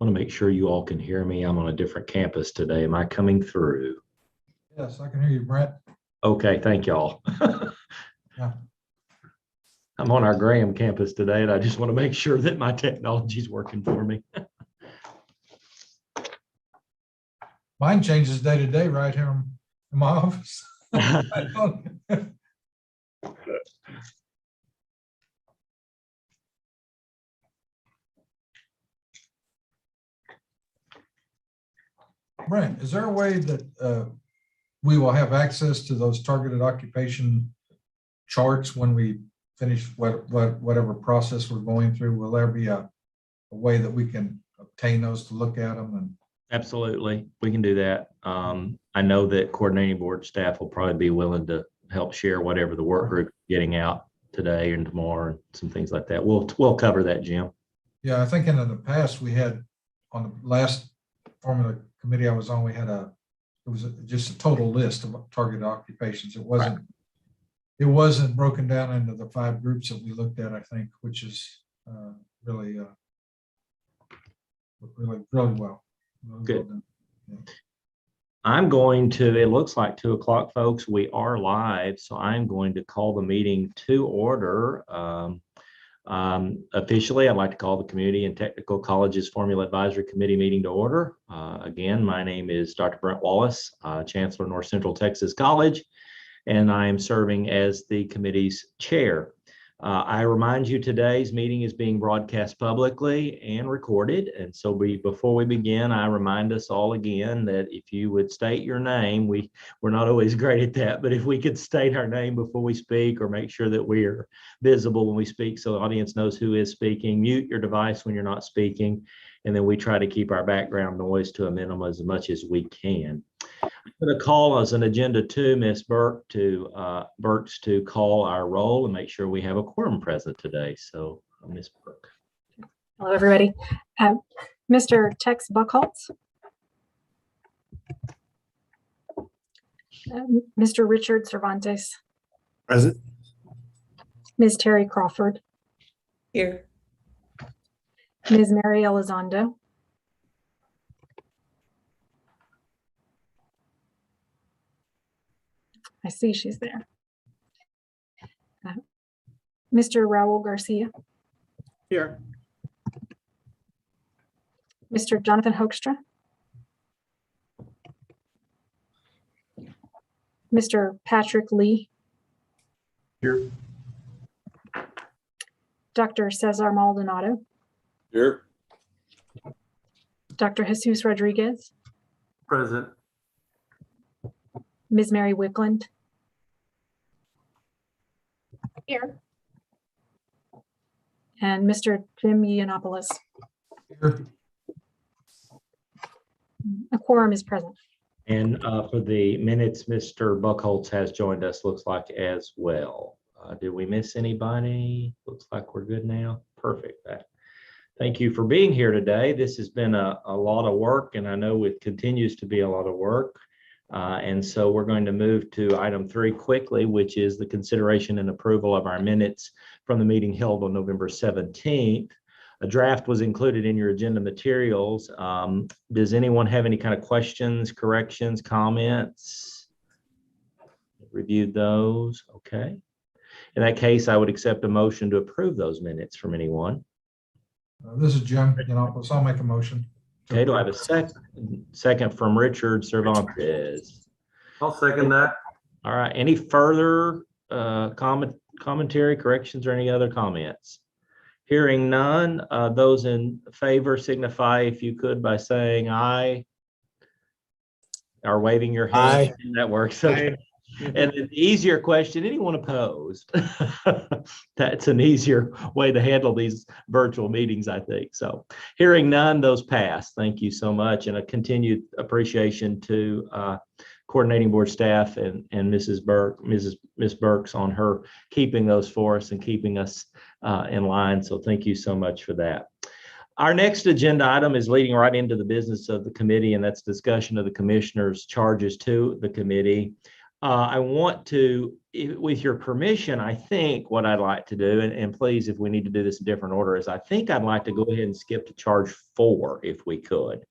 Want to make sure you all can hear me. I'm on a different campus today. Am I coming through? Yes, I can hear you, Brent. Okay, thank y'all. Yeah. I'm on our Graham campus today, and I just want to make sure that my technology is working for me. Mine changes day to day right here in my office. Brent, is there a way that we will have access to those targeted occupation charts when we finish whatever process we're going through? Will there be a way that we can obtain those to look at them? And Absolutely, we can do that. I know that coordinating board staff will probably be willing to help share whatever the work group is getting out today and tomorrow and some things like that. We'll cover that, Jim. yeah, I think in the past we had, on the last formula committee I was on, it was just a total list of targeted occupations. It wasn't Right. It wasn't broken down into the 5 groups that we looked at, I think, which is really well. Good. Well yeah. I'm going to, it looks like 2 o'clock, folks. We are live, so I'm going to call the meeting to order. Officially, I'd like to call the Community and Technical Colleges Formula Advisory Committee meeting to order. Again, my name is Dr. Brent Wallace, Chancellor, North Central Texas College, and I am serving as the committee's chair. I remind you today's meeting is being broadcast publicly and recorded. And so before we begin, I remind us all again that if you would state your name, we're not always great at that, but if we could state our name before we speak or make sure that we're visible when we speak so the audience knows who is speaking, mute your device when you're not speaking, and then we try to keep our background noise to a minimum as much as we can. I'm going to call as an agenda 2, Ms. Burks to call our roll and make sure we have a quorum present today. So, Ms. Burke. Hello, everybody. Mr. Tex Buckholtz. Mr. Richard Cervantes. Present. Ms. Terry Crawford. Here. Ms. Mary Elizondo. I see she's there. Mr. Raul Garcia. Here. Mr. Jonathan Hoekstra. Mr. Patrick Lee. Here. Dr. Cesar Maldonado. Here. Dr. Jesus Rodriguez. Present. Ms. Mary Wickland. Here. And Mr. Jim Yiannopoulos. Here. A quorum is present. And for the minutes, Mr. Buckholtz has joined us, looks like, as well. Did we miss anybody? Looks like we're good now. Perfect. Thank you for being here today. This has been a lot of work, and I know it continues to be a lot of work. And so we're going to move to item 3 quickly, which is the consideration and approval of our minutes from the meeting held on November 17th. A draft was included in your agenda materials. Does anyone have any kind of questions, corrections, comments? Reviewed those? Okay. In that case, I would accept a motion to approve those minutes from anyone. This is Jim Yiannopoulos. I'll make a motion. Okay, do I have a second from Richard Cervantes? I'll second that. All right, any further commentary, corrections, or any other comments? Hearing none, those in favor signify, if you could, by saying aye or waving your hand. Aye. That works. Okay. And the easier question, anyone opposed? That's an easier way to handle these virtual meetings, I think. So hearing none, those pass. Thank you so much. And a continued appreciation to coordinating board staff and Ms. Burks on her keeping those for us and keeping us in line. So thank you so much for that. Our next agenda item is leading right into the business of the committee, and that's discussion of the commissioner's charges to the committee. I want to, with your permission, I think what I'd like to do, and please, if we need to do this in different order, is I think I'd like to go ahead and skip to charge 4 if we could.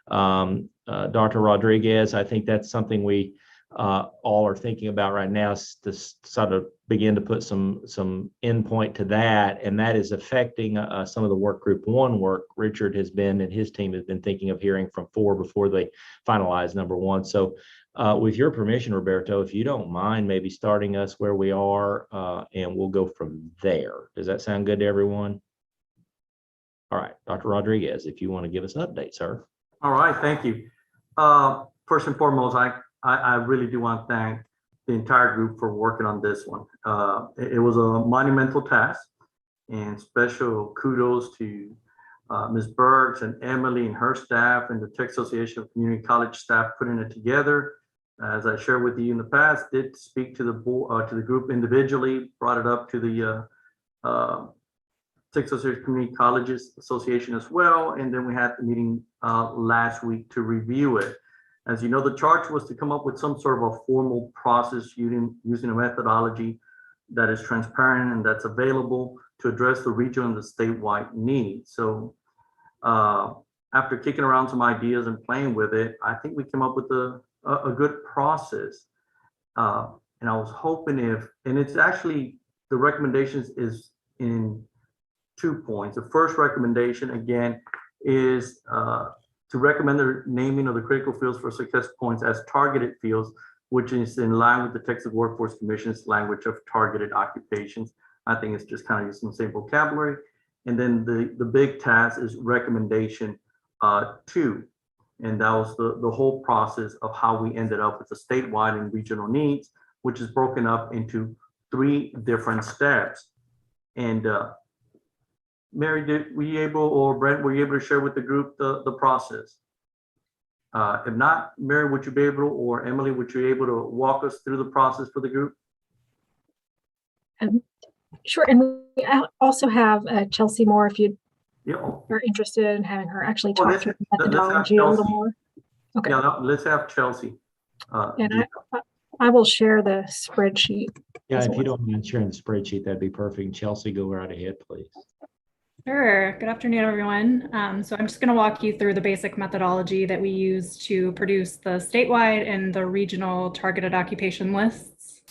Dr. Rodriguez, I think that's something we all are thinking about right now, to sort of begin to put some endpoint to that, and that is affecting some of the work group 1 work Richard has been and his team has been thinking of hearing from 4 before they finalize number 1. So with your permission, Roberto, if you don't mind maybe starting us where we are, and we'll go from there. Does that sound good to everyone? All right, Dr. Rodriguez, if you want to give us an update, sir. All right, thank you. First and foremost, I really do want to thank the entire group for working on this one. It was a monumental task, and special kudos to Ms. Burks and Emily and her staff and the Texas Association of Community College staff putting it together. As I shared with you in the past, did speak to the board, to the group individually, brought it up to the Texas Association of Community Colleges Association as well, and then we had the meeting last week to review it. As you know, the charge was to come up with some sort of a formal process using a methodology that is transparent and that's available to address the regional and the statewide needs. So after kicking around some ideas and playing with it, I think we came up with a good process. And I was hoping and it's actually, the recommendations is in 2 points. The first recommendation, again, is to recommend the naming of the critical fields for success points as targeted fields, which is in line with the Texas Workforce Commission's language of targeted occupations. I think it's just kind of using the same vocabulary. And then the big task is recommendation 2. And that was the whole process of how we ended up with the statewide and regional needs, which is broken up into 3 different steps. And Mary, were you able, or Brent, were you able to share with the group the process? If not, Mary, would you be able, or Emily, would you be able to walk us through the process for the group? Sure, and we also have Chelsea Moore, if you Yeah. are interested in having her actually Well, talk through the let's have methodology a little Chelsea. more. Okay, Yeah, let's have Chelsea. and I will share the spreadsheet. Yeah, as if you well. don't mind sharing the spreadsheet, that'd be perfect. Chelsea, go right ahead, please. Sure. Good afternoon, everyone. So I'm just going to walk you through the basic methodology that we use to produce the statewide and the regional targeted occupation lists.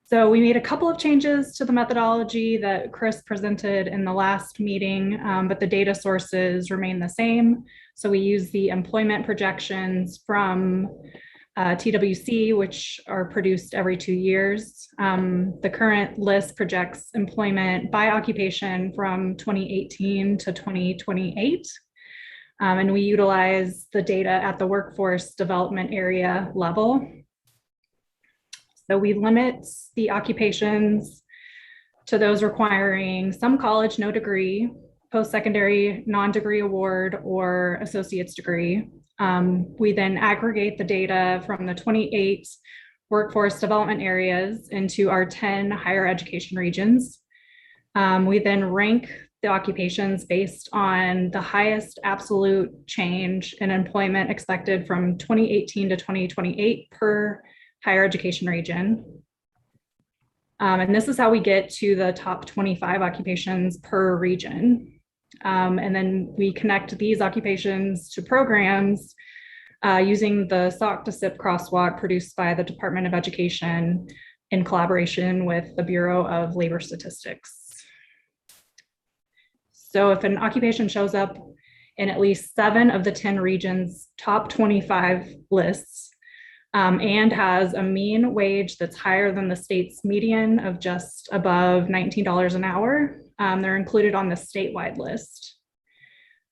So we made a couple of changes to the methodology that Chris presented in the last meeting, but the data sources remain the same. So we use the employment projections from TWC, which are produced every 2 years. The current list projects employment by occupation from 2018 to 2028. And we utilize the data at the workforce development area level. So we limit the occupations to those requiring some college, no degree, post-secondary, non-degree award, or associate's degree. We then aggregate the data from the 28 workforce development areas into our 10 higher education regions. We then rank the occupations based on the highest absolute change in employment expected from 2018 to 2028 per higher education region. And this is how we get to the top 25 occupations per region. And then we connect these occupations to programs using the SOC to SIP crosswalk produced by the Department of Education in collaboration with the Bureau of Labor Statistics. So if an occupation shows up in at least 7 of the 10 regions' top 25 lists, and has a mean wage that's higher than the state's median of just above $19 an hour, they're included on the statewide list.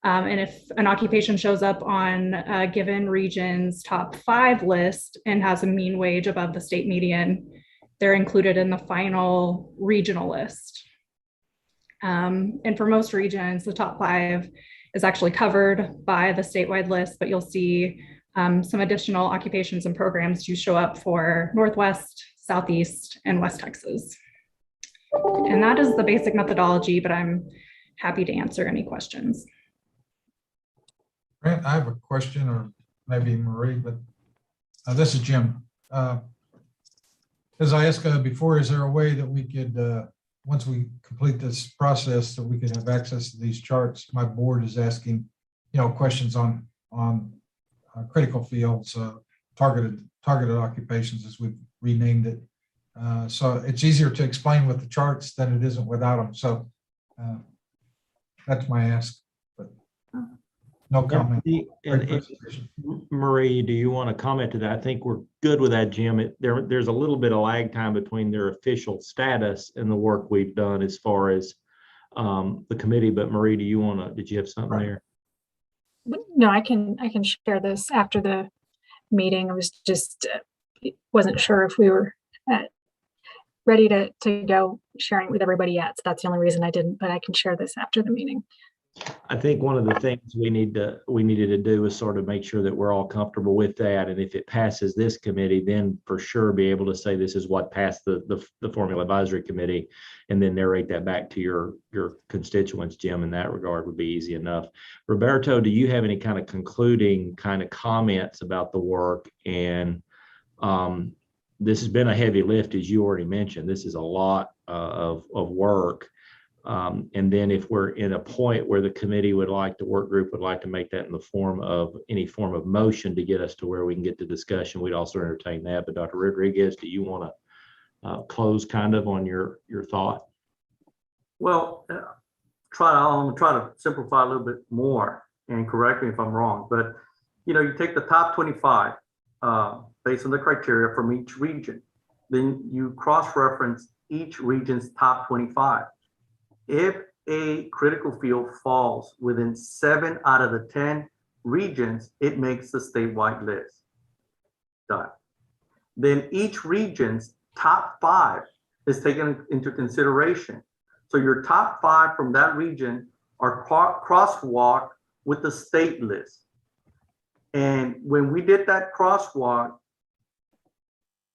And if an occupation shows up on a given region's top 5 list and has a mean wage above the state median, they're included in the final regional list. And for most regions, the top 5 is actually covered by the statewide list, but you'll see some additional occupations and programs do show up for Northwest, Southeast, and West Texas. And that is the basic methodology, but I'm happy to answer any questions. Grant, I have a question, or maybe Marie, but this is Jim. As I asked before, is there a way that we could, once we complete this process, that we could have access to these charts? My board is asking, questions on critical fields, targeted occupations, as we've renamed it. So it's easier to explain with the charts than it isn't without them. So that's my ask, but no comment. Great presentation. Marie, do you want to comment to that? I think we're good with that, Jim. There's a little bit of lag time between their official status and the work we've done as far as the committee. But Marie, did you have something there? No, I can share this after the meeting. I was just wasn't sure if we were ready to go sharing with everybody yet. So that's the only reason I didn't, but I can share this after the meeting. I think one of the things we needed to do is sort of make sure that we're all comfortable with that. And if it passes this committee, then for sure be able to say this is what passed the Formula Advisory Committee, and then narrate that back to your constituents, Jim, in that regard would be easy enough. Roberto, do you have any kind of concluding kind of comments about the work? And this has been a heavy lift, as you already mentioned. This is a lot of work. And then if we're in a point where the committee work group would like to make that in the form of any form of motion to get us to where we can get to discussion, we'd also entertain that. But Dr. Rodriguez, do you want to close kind of on your thought? Well, I'm gonna try to simplify a little bit more, and correct me if I'm wrong, but you take the top 25 based on the criteria from each region, then you cross-reference each region's top 25. If a critical field falls within 7 out of the 10 regions, it makes the statewide list. Done. Then each region's top 5 is taken into consideration. So your top 5 from that region are crosswalked with the state list. And when we did that crosswalk,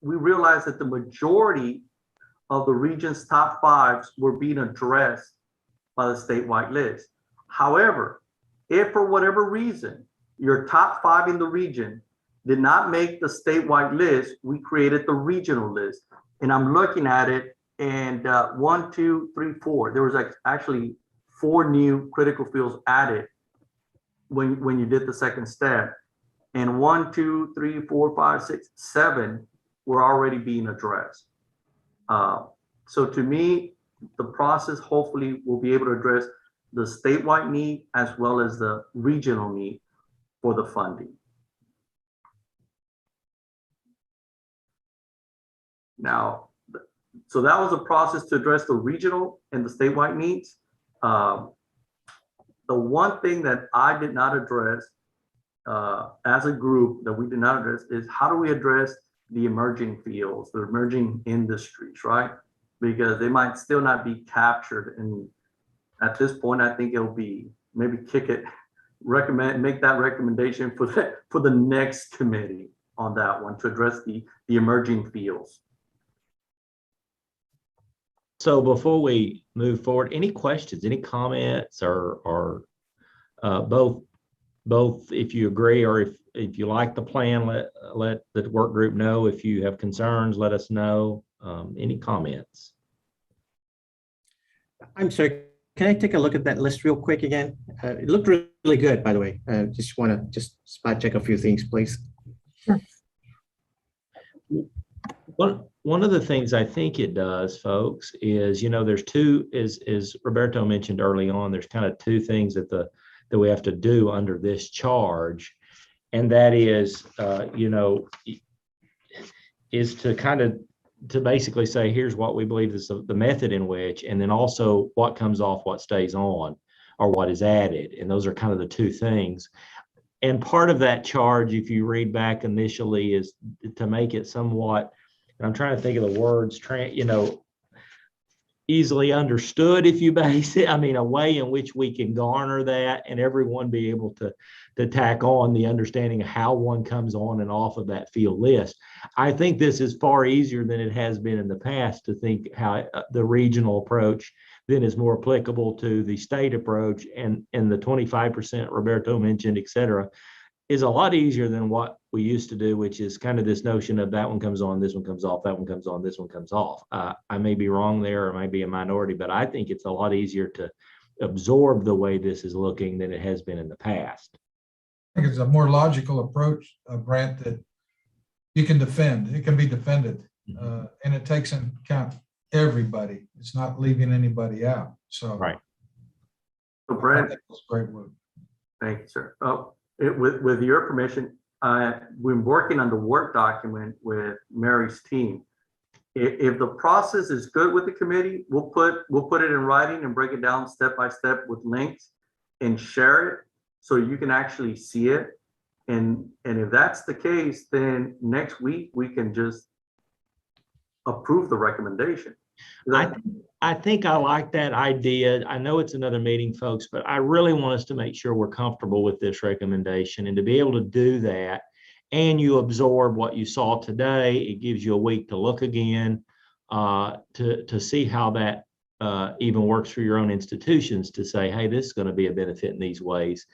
we realized that the majority of the region's top 5s were being addressed by the statewide list. However, if for whatever reason your top 5 in the region did not make the statewide list, we created the regional list. And I'm looking at it, and 1, 2, 3, 4. There was actually 4 new critical fields added when you did the second step, and 1, 2, 3, 4, 5, 6, 7 were already being addressed. So to me, the process hopefully will be able to address the statewide need as well as the regional need for the funding. Now, so that was a process to address the regional and the statewide needs. The one thing that I did not address as a group that we did not address is how do we address the emerging fields, the emerging industries, right? Because they might still not be captured. And at this point, I think it'll be maybe make that recommendation for the next committee on that one to address the emerging fields. So before we move forward, any questions, any comments, or both if you agree or if you like the plan, let the work group know. If you have concerns, let us know. Any comments? I'm sorry, can I take a look at that list real quick again? It looked really good, by the way. Just want to spot check a few things, please. Sure. One of the things I think it does, folks, is, there's two, as Roberto mentioned early on, there's kind of 2 things that we have to do under this charge. And that is, is to basically say, here's what we believe is the method in which, and then also what comes off, what stays on, or what is added. And those are kind of the 2 things. And part of that charge, if you read back initially, is to make it somewhat, and I'm trying to think of the words, easily understood, if you base it, a way in which we can garner that and everyone be able to tack on the understanding of how one comes on and off of that field list. I think this is far easier than it has been in the past to think how the regional approach then is more applicable to the state approach, and the 25% Roberto mentioned, et cetera. is a lot easier than what we used to do, which is kind of this notion of that one comes on, this one comes off, that one comes on, this one comes off. I may be wrong there, or I may be a minority, but I think it's a lot easier to absorb the way this is looking than it has been in the past. I think it's a more logical approach, Brent, that you can defend. It can be defended, and it takes into account everybody. It's not leaving anybody out. So, Right. So Brent, that's great work. thank you, sir. Oh, with your permission, we're working on the work document with Mary's team. If the process is good with the committee, we'll put it in writing and break it down step by step with links and share it so you can actually see it. And if that's the case, then next week we can just approve the recommendation. I think I like that idea. I know it's another meeting, folks, but I really want us to make sure we're comfortable with this recommendation, and to be able to do that, and you absorb what you saw today, it gives you a week to look again, to see how that even works for your own institutions, to say, hey, this is going to be a benefit in these ways.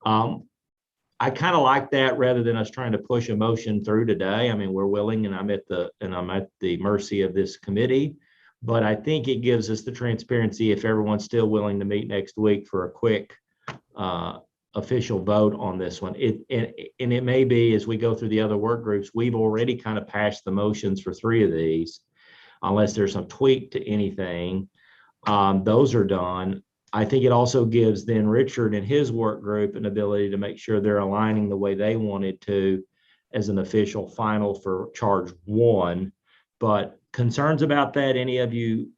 I kind of like that rather than us trying to push a motion through today. I mean, we're willing, and I'm at the mercy of this committee. But I think it gives us the transparency if everyone's still willing to meet next week for a quick official vote on this one. And it may be, as we go through the other work groups, we've already kind of passed the motions for 3 of these, unless there's some tweak to anything. Those are done. I think it also gives then Richard and his work group an ability to make sure they're aligning the way they wanted to as an official final for charge 1. But concerns about that, any of you?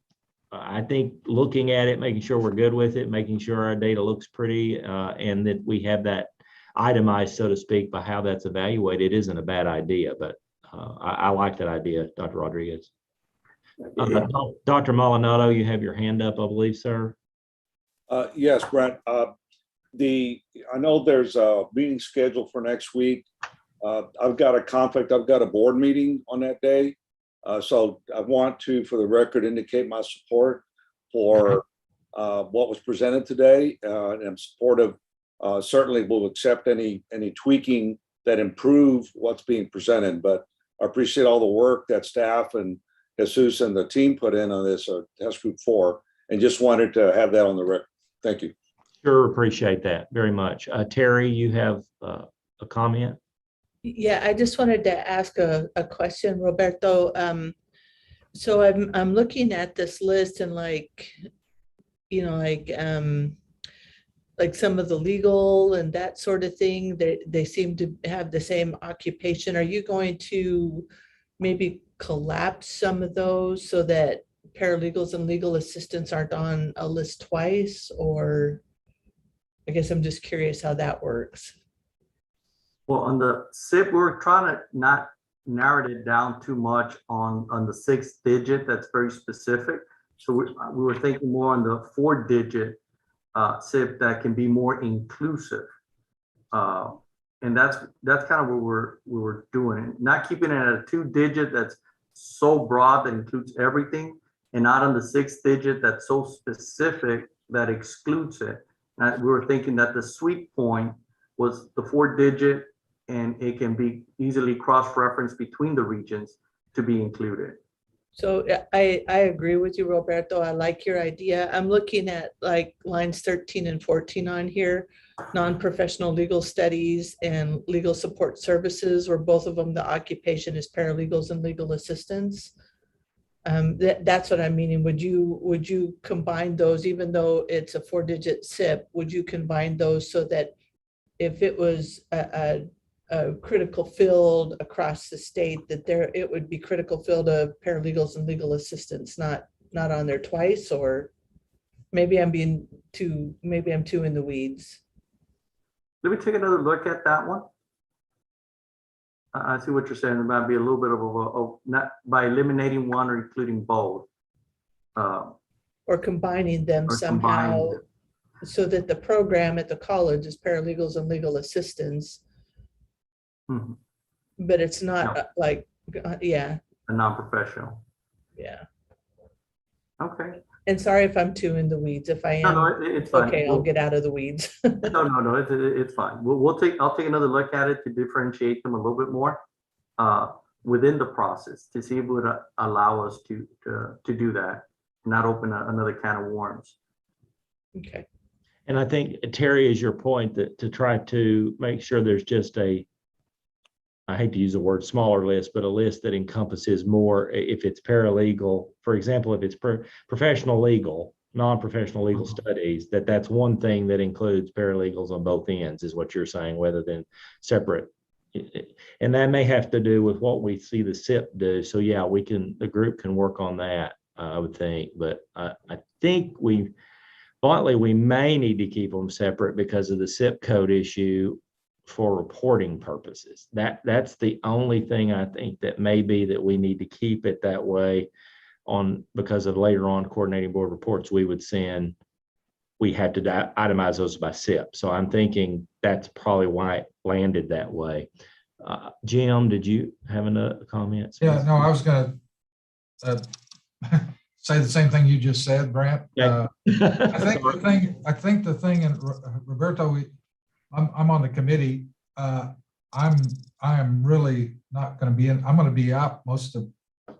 I think looking at it, making sure we're good with it, making sure our data looks pretty, and that we have that itemized, so to speak, by how that's evaluated isn't a bad idea. But I like that idea, Dr. Rodriguez. Dr. Maldonado, you have your hand up, I believe, sir. Yes, Brent. I know there's a meeting scheduled for next week. I've got a conflict. I've got a board meeting on that day. So I want to, for the record, indicate my support for what was presented today. And I'm supportive. Certainly will accept any tweaking that improve what's being presented. But I appreciate all the work that staff and Jesus and the team put in on this test group 4, and just wanted to have that on the record. Thank you. Sure, appreciate that very much. Terry, you have a comment? Yeah, I just wanted to ask a question, Roberto. So I'm looking at this list and like some of the legal and that sort of thing, they seem to have the same occupation. Are you going to maybe collapse some of those so that paralegals and legal assistants aren't on a list twice? Or I guess I'm just curious how that works. Well, on the SIP, we're trying to not narrow it down too much on the 6th digit. That's very specific. So we were thinking more on the 4-digit SIP that can be more inclusive. And that's kind of what we were doing. Not keeping it at a 2-digit that's so broad that includes everything, and not on the 6th digit that's so specific that excludes it. And we were thinking that the sweet point was the 4-digit, and it can be easily cross-referenced between the regions to be included. So I agree with you, Roberto. I like your idea. I'm looking at like lines 13 and 14 on here, non-professional legal studies and legal support services, where both of them, the occupation is paralegals and legal assistants. That's what I'm meaning. Would you combine those, even though it's a 4-digit SIP, would you combine those so that if it was a critical field across the state, that it would be critical field of paralegals and legal assistants, not on there twice? Or maybe I'm too in the weeds. Let me take another look at that one. I see what you're saying. There might be a little bit of not by eliminating one or including both. Or combining them somehow, so that the program at the college is paralegals and legal assistants. Mm-hmm. But it's not a non-professional. Yeah. Okay. And sorry if I'm too in the weeds. If I No, no, am, it's fine. okay, I'll get out of the weeds. No, it's fine. I'll take another look at it to differentiate them a little bit more within the process to see if it would allow us to do that, not open another can of worms. Okay. And I think, Terry, is your point that to try to make sure there's just I hate to use the word smaller list, but a list that encompasses more. If it's paralegal, for example, if it's professional legal, non-professional legal studies, that's one thing that includes paralegals on both ends, is what you're saying, rather than separate. And that may have to do with what we see the SIP do. So yeah, the group can work on that, I would think. But I think bluntly, we may need to keep them separate because of the SIP code issue for reporting purposes. That's the only thing I think that may be that we need to keep it that way because of later on coordinating board reports we would send. We had to itemize those by SIP. So I'm thinking that's probably why it landed that way. Jim, did you have a comment? Yeah, no, I was going to say the same thing you just said, Brant. Okay. I think the thing, and Roberto, I'm on the committee. I am really not going to be in. I'm going to be out most of the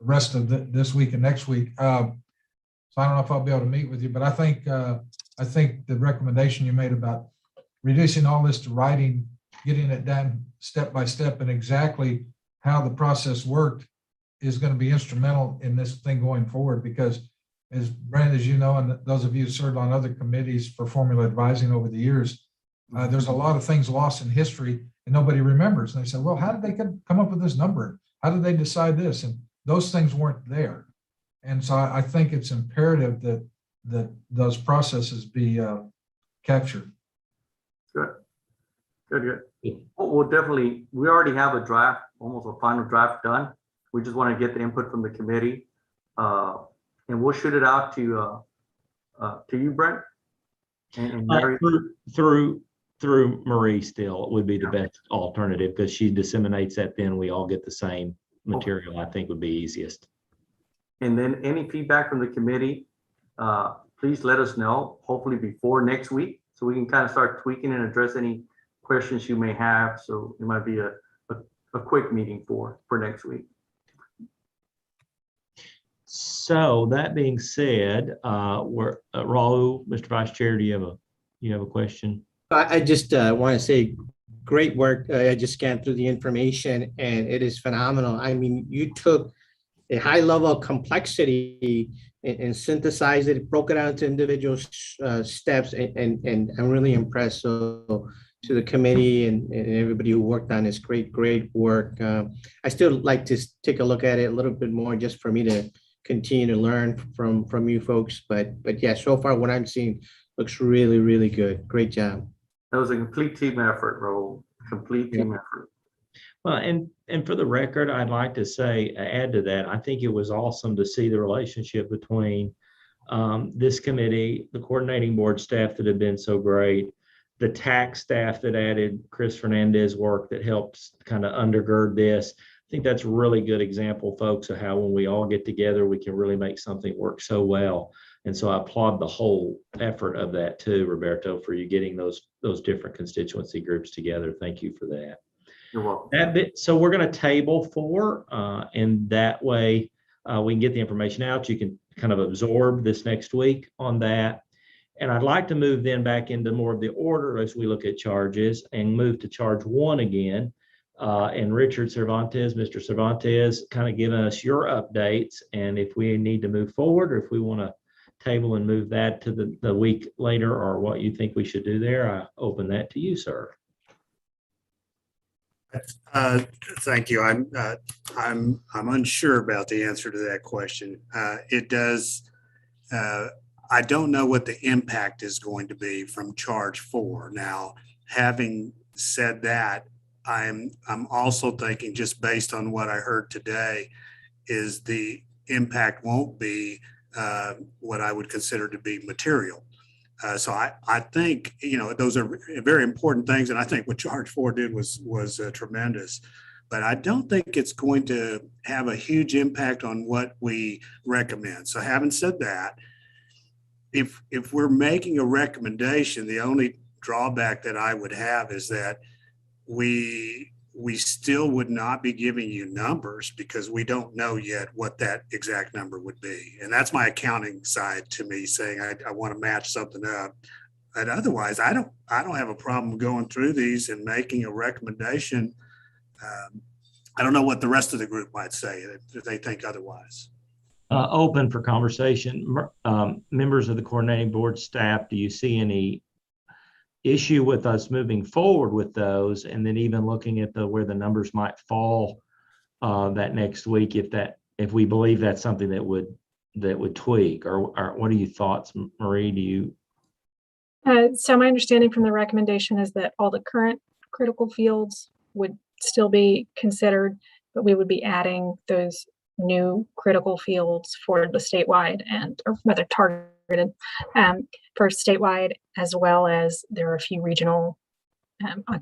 rest of this week and next week. So I don't know if I'll be able to meet with you, but I think the recommendation you made about reducing all this to writing, getting it done step by step, and exactly how the process worked is going to be instrumental in this thing going forward. Because as Brandon, as you know, and those of you who served on other committees for formula advising over the years, there's a lot of things lost in history and nobody remembers. And they say, well, how did they come up with this number? How did they decide this? And those things weren't there. And so I think it's imperative that those processes be captured. Good. Well, definitely, we already have a draft, almost a final draft done. We just want to get the input from the committee, and we'll shoot it out to you, Brent, and Mary. Through Marie still would be the best alternative, because she disseminates that, then we all get the same material. I think would be easiest. And then any feedback from the committee, please let us know, hopefully before next week, so we can kind of start tweaking and address any questions you may have. So it might be a quick meeting for next week. So that being said, Raul, Mr. Vice Chair, do you have a question? I just want to say great work. I just scanned through the information and it is phenomenal. I mean, you took a high level of complexity and synthesized it, broke it out into individual steps, and I'm really impressed. So to the committee and everybody who worked on this, great work. I still like to take a look at it a little bit more, just for me to continue to learn from you folks. But yeah, so far what I'm seeing looks really good. Great job. That was a complete team effort, Raul. Complete team effort. Well, and for the record, I'd like to say, add to that, I think it was awesome to see the relationship between this committee, the coordinating board staff that have been so great, the tax staff that added Chris Fernandez work that helped kind of undergird this. I think that's a really good example, folks, of how when we all get together, we can really make something work so well. And so I applaud the whole effort of that too, Roberto, for you getting those different constituency groups together. Thank you for that. You're welcome. So we're going to table 4, and that way we can get the information out. You can kind of absorb this next week on that. And I'd like to move then back into more of the order as we look at charges, and move to charge 1 again. And Richard Cervantes, Mr. Cervantes, kind of giving us your updates, and if we need to move forward, or if we want to table and move that to the week later, or what you think we should do there, I open that to you, sir. Thank you. I'm unsure about the answer to that question. It does. I don't know what the impact is going to be from charge 4. Now, having said that, I'm also thinking, just based on what I heard today, is the impact won't be what I would consider to be material. So I think, those are very important things. And I think what charge 4 did was tremendous. but I don't think it's going to have a huge impact on what we recommend. So having said that, if we're making a recommendation, the only drawback that I would have is that we still would not be giving you numbers because we don't know yet what that exact number would be. And that's my accounting side to me saying I want to match something up. But otherwise, I don't have a problem going through these and making a recommendation. I don't know what the rest of the group might say if they think otherwise. Open for conversation. Members of the coordinating board staff, do you see any issue with us moving forward with those, and then even looking at where the numbers might fall that next week, if we believe that's something that would tweak, or what are your thoughts, Marie? Do you? So my understanding from the recommendation is that all the current critical fields would still be considered, but we would be adding those new critical fields for the statewide or rather targeted for statewide, as well as there are a few regional or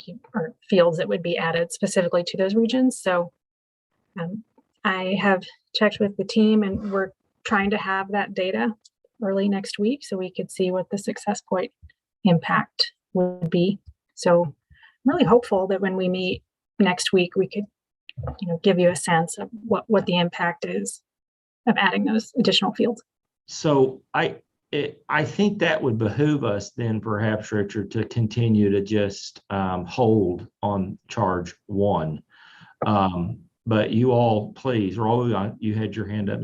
fields that would be added specifically to those regions. So I have checked with the team, and we're trying to have that data early next week so we could see what the success point impact would be. So I'm really hopeful that when we meet next week, we could give you a sense of what the impact is of adding those additional fields. So I think that would behoove us then, perhaps, Richard, to continue to just hold on charge 1. But you all, please, Raul, you had your hand up,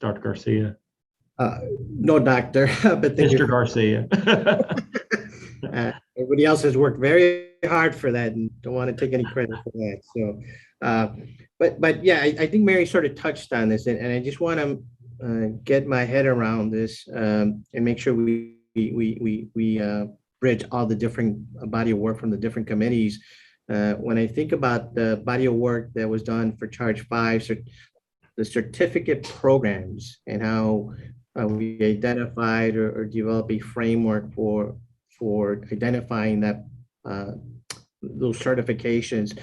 Dr. Garcia. No, doctor, but Mr. Garcia. Everybody else has worked very hard for that, and don't want to take any credit for that. So, but yeah, I think Mary sort of touched on this, and I just want to get my head around this and make sure we bridge all the different body of work from the different committees. When I think about the body of work that was done for Charge 5, the certificate programs, and how we identified or developed a framework for identifying that those certifications.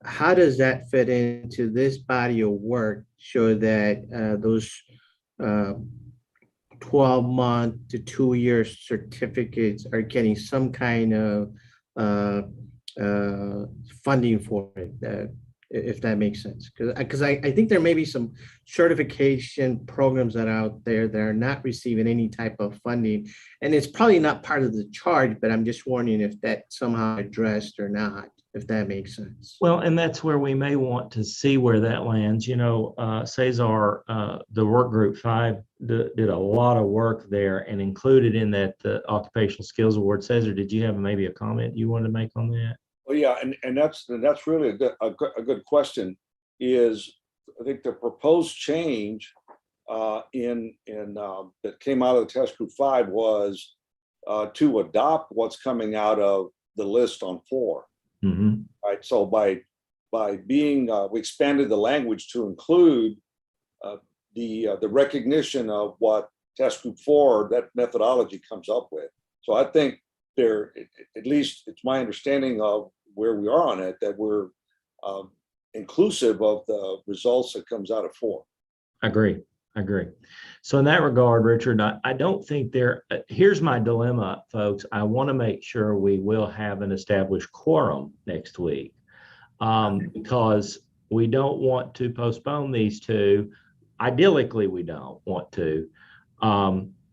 How does that fit into this body of work so that those 12-month to 2-year certificates are getting some kind of funding for it, if that makes sense? Because I think there may be some certification programs that are out there that are not receiving any type of funding, and it's probably not part of the charge, but I'm just wondering if that's somehow addressed or not, if that makes sense. Well, and that's where we may want to see where that lands. Cesar, the work group 5 did a lot of work there, and included in that the Occupational Skills Award. Cesar, did you have maybe a comment you wanted to make on that? Well, yeah, and that's really a good question. Is I think the proposed change that came out of the test group 5 was to adopt what's coming out of the list on 4. Mm-hmm. Right. So by being we expanded the language to include the recognition of what test group 4, that methodology, comes up with. So I think at least it's my understanding of where we are on it, that we're inclusive of the results that comes out of 4. I agree. So in that regard, Richard, I don't think here's my dilemma, folks. I want to make sure we will have an established quorum next week, because we don't want to postpone these two. Ideally, we don't want to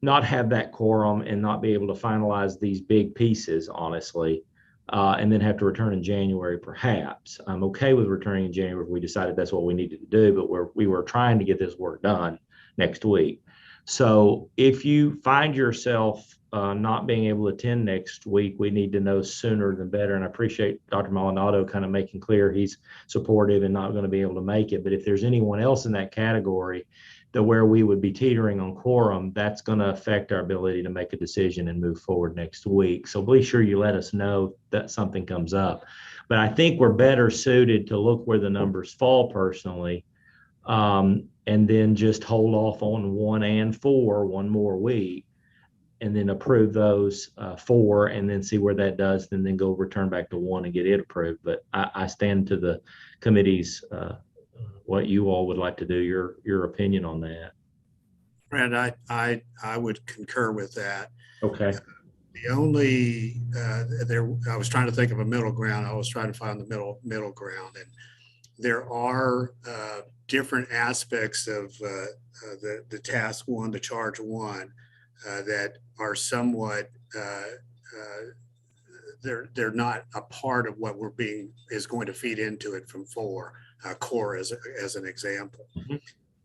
not have that quorum and not be able to finalize these big pieces, honestly, and then have to return in January, perhaps. I'm okay with returning in January if we decided that's what we needed to do, but we were trying to get this work done next week. So if you find yourself not being able to attend next week, we need to know sooner than better. And I appreciate Dr. Maldonado kind of making clear he's supportive and not going to be able to make it. But if there's anyone else in that category where we would be teetering on quorum, that's going to affect our ability to make a decision and move forward next week. So be sure you let us know that something comes up. But I think we're better suited to look where the numbers fall personally, and then just hold off on 1 and 4 one more week, and then approve those 4 and then see where that does, and then go return back to 1 and get it approved. But I stand to the committee's what you all would like to do, your opinion on that. Brad, I would concur with that. Okay. The only, I was trying to think of a middle ground. I was trying to find the middle ground. And there are different aspects of the task 1, the charge 1, that are somewhat, they're not a part of what is going to feed into it from 4, core as an example. Mm-hmm.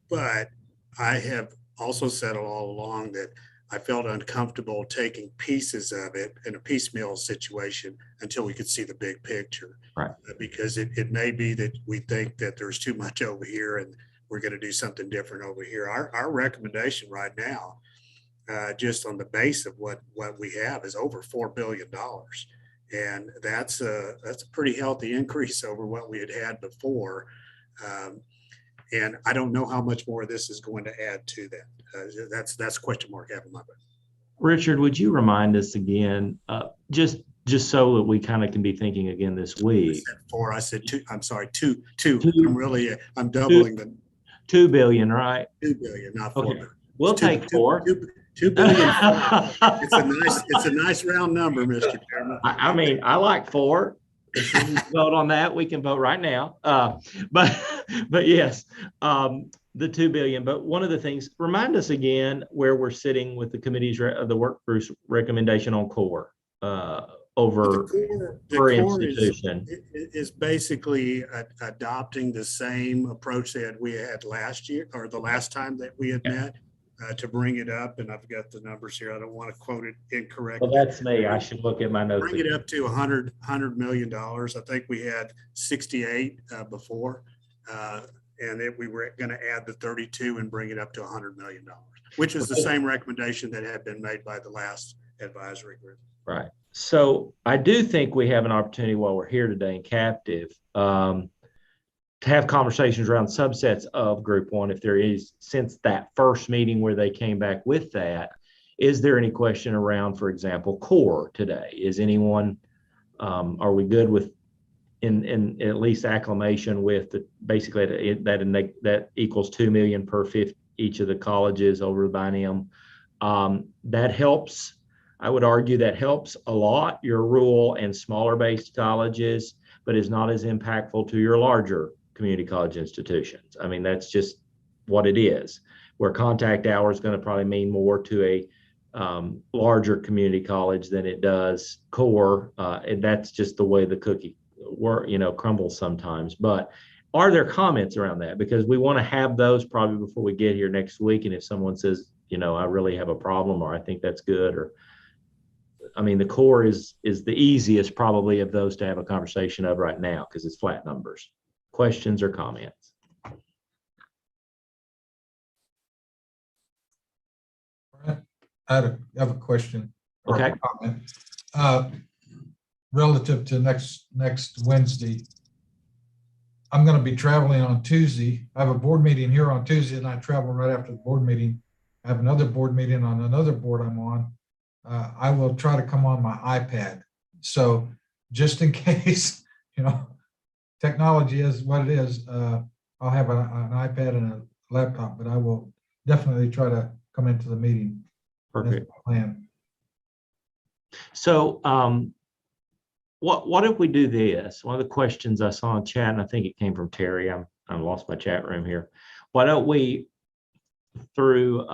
But I have also said all along that I felt uncomfortable taking pieces of it in a piecemeal situation until we could see the big picture. Right. Because it may be that we think that there's too much over here and we're going to do something different over here. Our recommendation right now, just on the base of what we have, is over $4 billion. And that's a pretty healthy increase over what we had before. And I don't know how much more this is going to add to that. That's a question mark I have in my mind. Richard, would you remind us again, just so that we kind of can be thinking again this week? I said 2. I'm sorry, 2. I'm doubling the 2 billion, right? 2 billion, not 4 billion. We'll take 4. 2 billion. It's a nice round number, Mr. Chairman. I mean, I like 4. If we vote on that, we can vote right now. But yes, the 2 billion. But one of the things, remind us again where we're sitting with the committee's the work group's recommendation on core over per institution. Is basically adopting the same approach that we had last year, or the last time that we had met, to bring it up. And I've got the numbers here. I don't want to quote it incorrectly. Well, that's me. I should look at my notes. Bring it up to $100 million. I think we had 68 before, and we were going to add the 32 and bring it up to $100 million, which is the same recommendation that had been made by the last advisory group. Right. So I do think we have an opportunity while we're here today in captive to have conversations around subsets of group 1. If there is, since that first meeting where they came back with that, is there any question around, for example, core today? Is anyone, are we good with in at least acclamation with the basically that equals 2 million per each of the colleges over the biennium? That helps. I would argue that helps a lot your rural and smaller based colleges, but is not as impactful to your larger community college institutions. I mean, that's just what it is, where contact hour is going to probably mean more to a larger community college than it does core. And that's just the way the cookie crumbles sometimes. But are there comments around that? Because we want to have those probably before we get here next week. And if someone says, I really have a problem, or I think that's good, or I mean, the core is the easiest probably of those to have a conversation of right now because it's flat numbers. Questions or comments? I have a question. Or Okay. a comment. Relative to next Wednesday, I'm going to be traveling on Tuesday. I have a board meeting here on Tuesday, and I travel right after the board meeting. I have another board meeting on another board I'm on. I will try to come on my iPad. So just in case, technology is what it is, I'll have an iPad and a laptop, but I will definitely try to come into the meeting. Perfect. That's my plan. So what if we do this? One of the questions I saw in chat, and I think it came from Terry, I lost my chat room here. Why don't we, through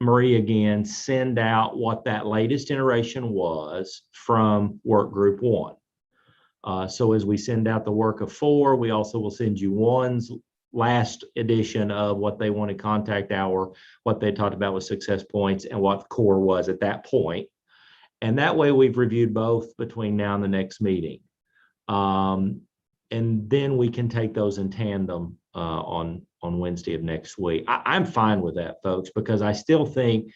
Marie again, send out what that latest iteration was from work group 1. So as we send out the work of 4, we also will send you 1's last edition of what they wanted contact hour, what they talked about with success points, and what the core was at that point. And that way we've reviewed both between now and the next meeting. And then we can take those in tandem on Wednesday of next week. I'm fine with that, folks, because I still think,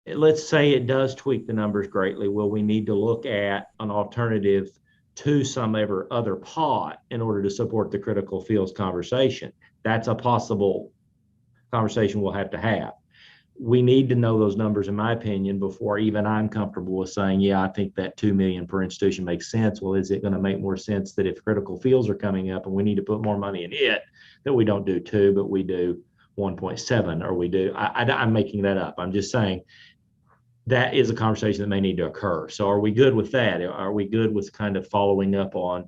let's say it does tweak the numbers greatly. Will we need to look at an alternative to some other pot in order to support the critical fields conversation? That's a possible conversation we'll have to have. we need to know those numbers, in my opinion, before even I'm comfortable with saying, yeah, I think that 2 million per institution makes sense. Well, is it going to make more sense that if critical fields are coming up and we need to put more money in it, that we don't do 2, but we do 1.7, or we do, I'm making that up. I'm just saying that is a conversation that may need to occur. So are we good with that? Are we good with kind of following up on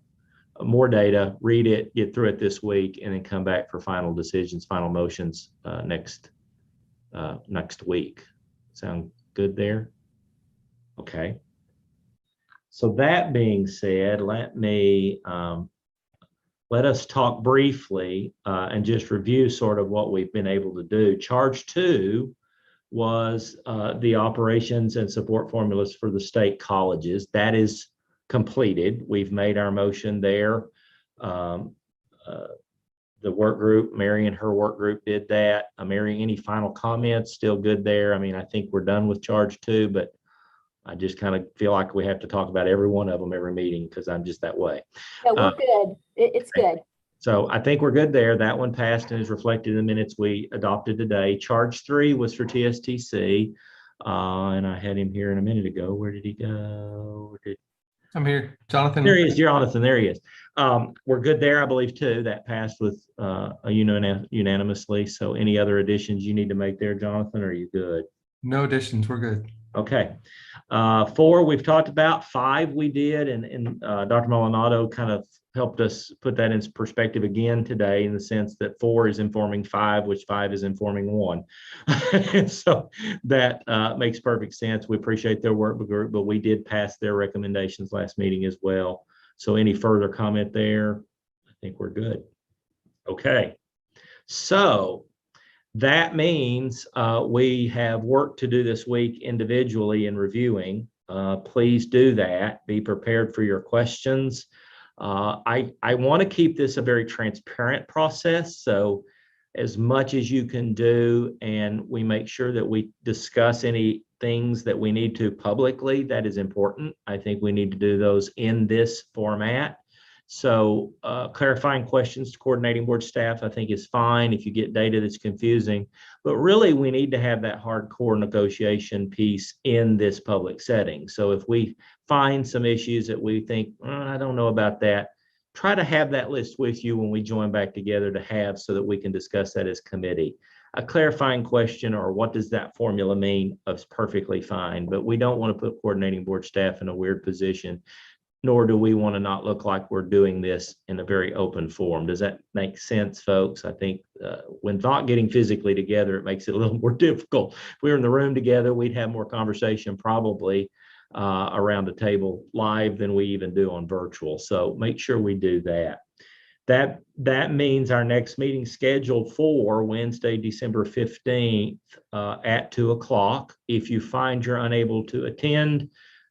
more data, read it, get through it this week, and then come back for final decisions, final motions next week? Sound good there? Okay. So that being said, let us talk briefly and just review sort of what we've been able to do. Charge 2 was the operations and support formulas for the state colleges. That is completed. We've made our motion there. The work group, Mary and her work group did that. Mary, any final comments? Still good there? I mean, I think we're done with charge 2, but I just kind of feel like we have to talk about every one of them every meeting because I'm just that way. Yeah, we're good. It's good. So I think we're good there. That one passed and is reflected in the minutes we adopted today. Charge 3 was for TSTC. And I had him here in a minute ago. Where did he go? I'm here, Jonathan. There he is, Jonathan. There he is. We're good there, I believe, too. That passed with unanimously. So any other additions you need to make there, Jonathan? Or are you good? No additions. We're good. Okay. 4 we've talked about. 5 we did, and Dr. Maldonado kind of helped us put that in perspective again today, in the sense that 4 is informing 5, which 5 is informing 1. And so that makes perfect sense. We appreciate their work group, but we did pass their recommendations last meeting as well. So any further comment there? I think we're good. Okay. So that means we have work to do this week individually in reviewing. Please do that. Be prepared for your questions. I want to keep this a very transparent process. So as much as you can do, and we make sure that we discuss any things that we need to publicly, that is important. I think we need to do those in this format. So clarifying questions to coordinating board staff, I think, is fine if you get data that's confusing, but really we need to have that hardcore negotiation piece in this public setting. So if we find some issues that we think, I don't know about that, try to have that list with you when we join back together to have, so that we can discuss that as committee. A clarifying question, or what does that formula mean, is perfectly fine, but we don't want to put coordinating board staff in a weird position, nor do we want to not look like we're doing this in a very open forum. Does that make sense, folks? I think when not getting physically together, it makes it a little more difficult. If we were in the room together, we'd have more conversation probably around the table live than we even do on virtual. So make sure we do that. That means our next meeting scheduled for Wednesday, December 15th at 2:00. If you find you're unable to attend,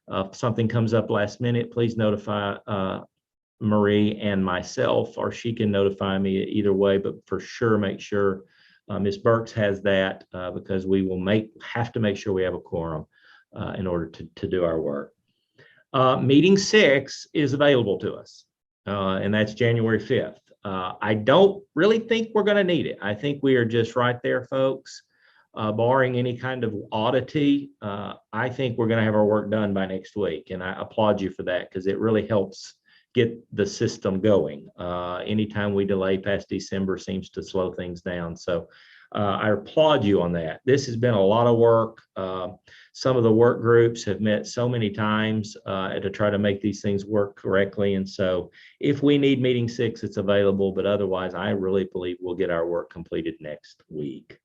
if something comes up last minute, please notify Marie and myself, or she can notify me either way, but for sure, make sure Ms. Burks has that because we will have to make sure we have a quorum in order to do our work. Meeting 6 is available to us, and that's January 5th. I don't really think we're going to need it. I think we are just right there, folks. Barring any kind of oddity, I think we're going to have our work done by next week. And I applaud you for that, because it really helps get the system going. Anytime we delay past December seems to slow things down. So I applaud you on that. This has been a lot of work. Some of the work groups have met so many times to try to make these things work correctly. And so if we need meeting 6, it's available. But otherwise, I really believe we'll get our work completed next week.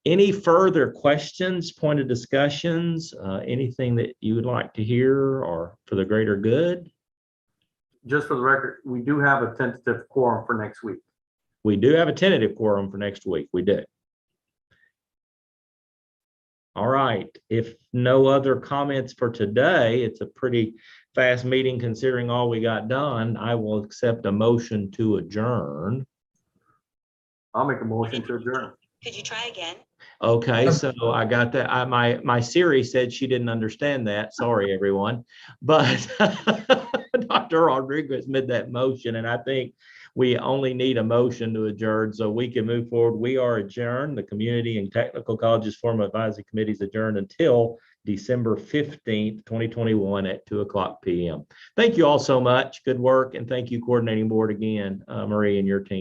Any further questions, point of discussions, anything that you would like to hear, or for the greater good? Just for the record, we do have a tentative quorum for next week. We do have a tentative quorum for next week. We do. All right. If no other comments for today, it's a pretty fast meeting considering all we got done. I will accept a motion to adjourn. I'll make a motion to adjourn. Could you try again? Okay, so I got that. My Siri said she didn't understand that. Sorry, everyone. But Dr. Rodriguez made that motion, and I think we only need a motion to adjourn so we can move forward. We are adjourned. The Community and Technical Colleges Forum Advisory Committee is adjourned until December 15th, 2021 at 2:00 p.m. Thank you all so much. Good work. And thank you, Coordinating Board, again, Marie and your team.